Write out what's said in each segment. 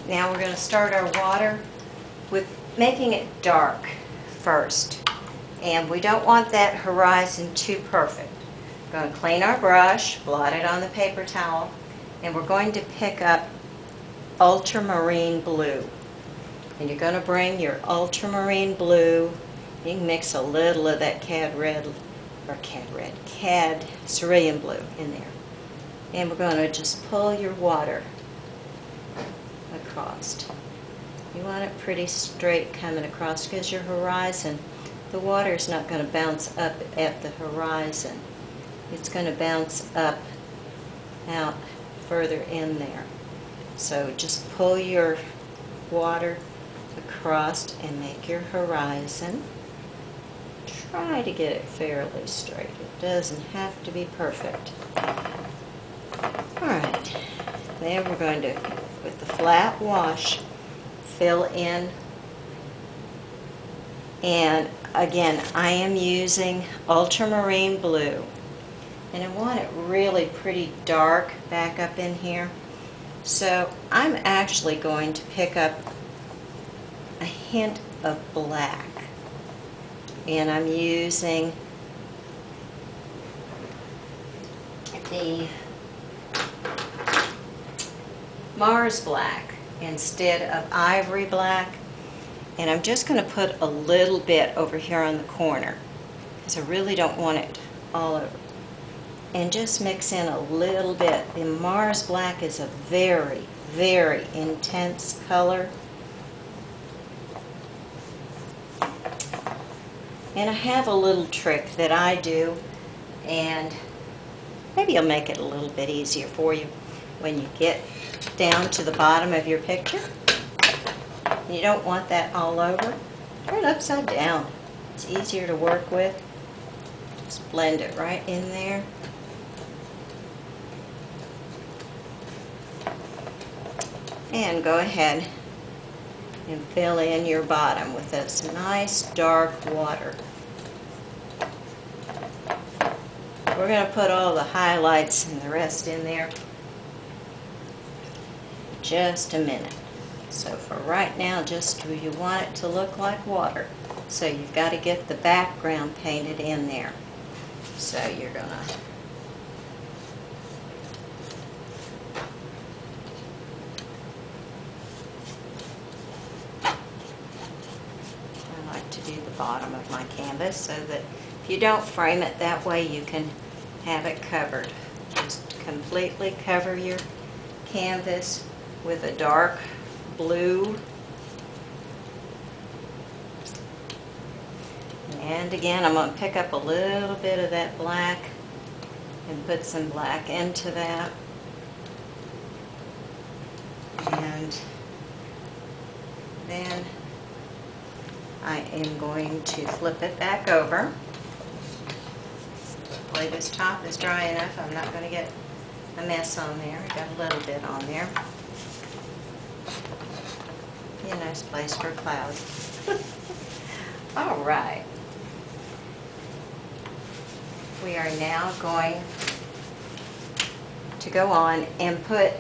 Now we're going to start our water with making it dark first. And we don't want that horizon too perfect. We're going to clean our brush, blot it on the paper towel, and we're going to pick up ultramarine blue. And you're going to bring your ultramarine blue. You can mix a little of that cad cerulean blue in there. And we're going to just pull your water across. You want it pretty straight coming across because your horizon, the water is not going to bounce up at the horizon. It's going to bounce up out further in there. So just pull your water across and make your horizon. Try to get it fairly straight. It doesn't have to be perfect. Alright, then we're going to, with the flat wash, fill in. And again, I am using ultramarine blue. And I want it really pretty dark back up in here. So I'm actually going to pick up a hint of black. And I'm using the Mars black instead of ivory black. And I'm just going to put a little bit over here on the corner because I really don't want it all over. And just mix in a little bit. The Mars black is a very, very intense color. And I have a little trick that I do, and maybe I'll make it a little bit easier for you. When you get down to the bottom of your picture, you don't want that all over, turn it upside down. It's easier to work with. Just blend it right in there. And go ahead and fill in your bottom with this nice dark water. We're going to put all the highlights and the rest in there in just a minute. So for right now, just you want it to look like water. So you've got to get the background painted in there. So you're going to do the bottom of my canvas so that if you don't frame it that way, you can have it covered. Just completely cover your canvas with a dark blue. And again, I'm going to pick up a little bit of that black and put some black into that. And then I am going to flip it back over. Hopefully this top is dry enough. I'm not going to get a mess on there. I got a little bit on there. Be a nice place for clouds. All right. We are now going to go on and put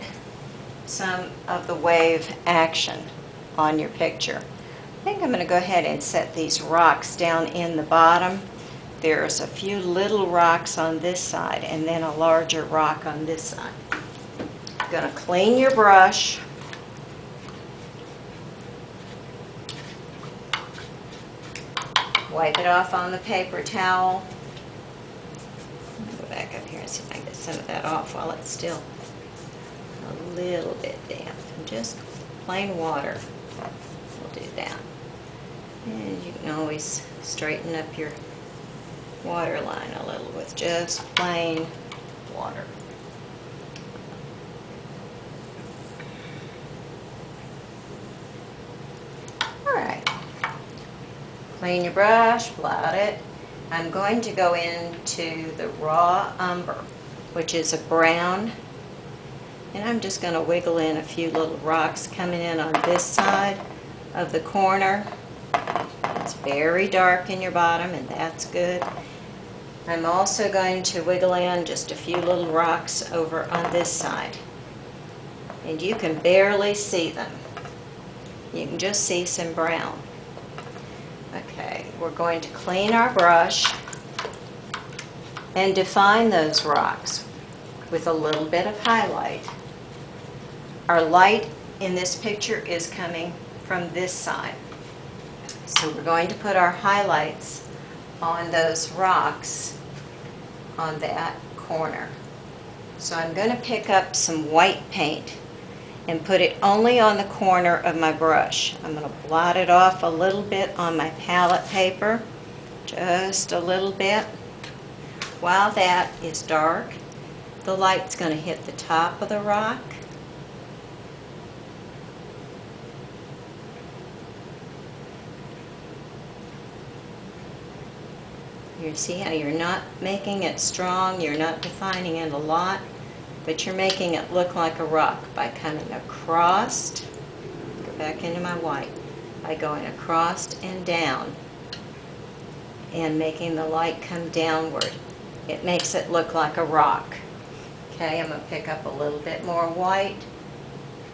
some of the wave action on your picture. I think I'm going to go ahead and set these rocks down in the bottom. There's a few little rocks on this side and then a larger rock on this side. You're going to clean your brush. Wipe it off on the paper towel. Go back up here and see if I can get some of that off while it's still a little bit damp. And just plain water will do that. And you can always straighten up your water line a little with just plain water. Alright. Clean your brush, blot it. I'm going to go into the raw umber, which is a brown. And I'm just going to wiggle in a few little rocks coming in on this side of the corner. It's very dark in your bottom, and that's good. I'm also going to wiggle in just a few little rocks over on this side. And you can barely see them. You can just see some brown. Okay, we're going to clean our brush and define those rocks with a little bit of highlight. Our light in this picture is coming from this side. So we're going to put our highlights on those rocks on that corner. So I'm going to pick up some white paint and put it only on the corner of my brush. I'm going to blot it off a little bit on my palette paper, just a little bit. While that is dark, the light's going to hit the top of the rock. You see how you're not making it strong, you're not defining it a lot, but you're making it look like a rock by coming across, go back into my white, by going across and down and making the light come downward. It makes it look like a rock. Okay, I'm going to pick up a little bit more white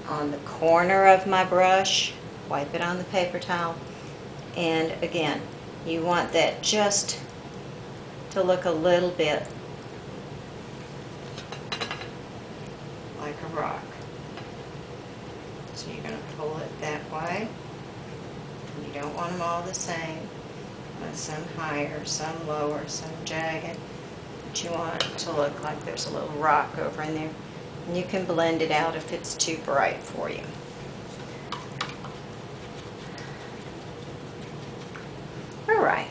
on the corner of my brush, wipe it on the paper towel, and again, you want that just to look a little bit like a rock. So you're going to pull it that way. You don't want them all the same. Some higher, some lower, some jagged. But you want it to look like there's a little rock over in there. And you can blend it out if it's too bright for you. Alright.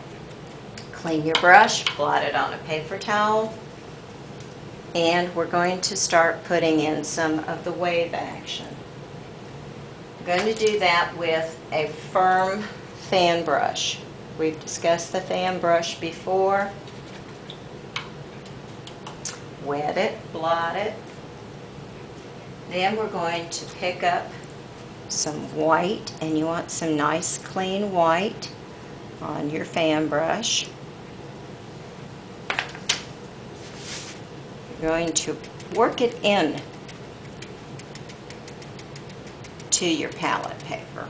Clean your brush, blot it on a paper towel, and we're going to start putting in some of the wave action. I'm going to do that with a firm fan brush. We've discussed the fan brush before. Wet it, blot it. Then we're going to pick up some white, and you want some nice clean white on your fan brush. You're going to work it in to your palette paper.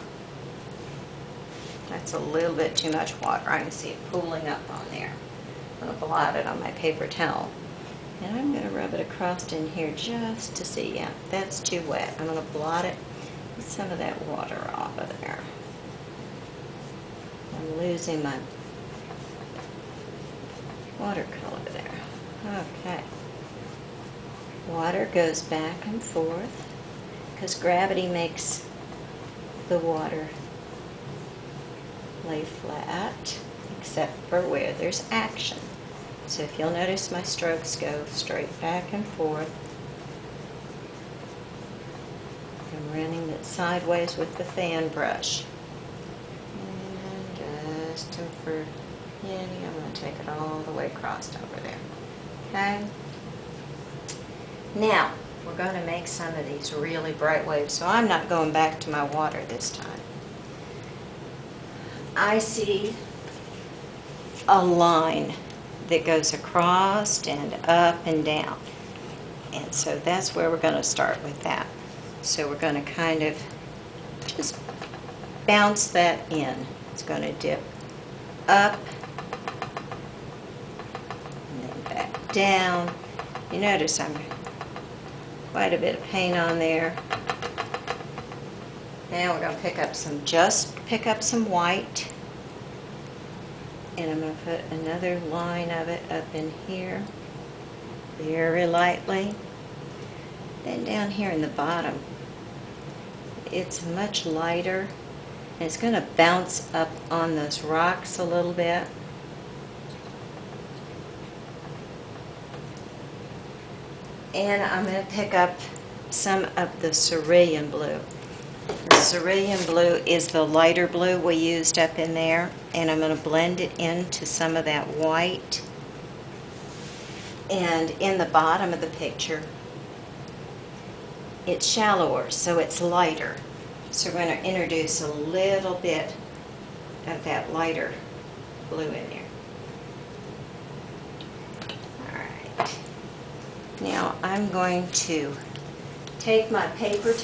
That's a little bit too much water. I can see it pooling up on there. I'm going to blot it on my paper towel. And I'm going to rub it across in here just to see. Yeah, that's too wet. I'm going to blot it with some of that water off of there. I'm losing my watercolor there. Okay. Water goes back and forth because gravity makes the water lay flat, except for where there's action. So if you'll notice, my strokes go straight back and forth. I'm running it sideways with the fan brush. And just for Yanny, I'm going to take it all the way across over there. Okay? Now, we're going to make some of these really bright waves, so I'm not going back to my water this time. I see a line that goes across and up and down. And so that's where we're going to start with that. So we're going to kind of just bounce that in. It's going to dip up and then back down. You notice I'm quite a bit of paint on there. Now we're going to pick up some white. And I'm going to put another line of it up in here, very lightly. Then down here in the bottom, it's much lighter. And it's going to bounce up on those rocks a little bit. And I'm going to pick up some of the cerulean blue. The cerulean blue is the lighter blue we used up in there, and I'm going to blend it into some of that white. And in the bottom of the picture, it's shallower, so it's lighter. So we're going to introduce a little bit of that lighter blue in there. Alright. Now I'm going to take my paper towel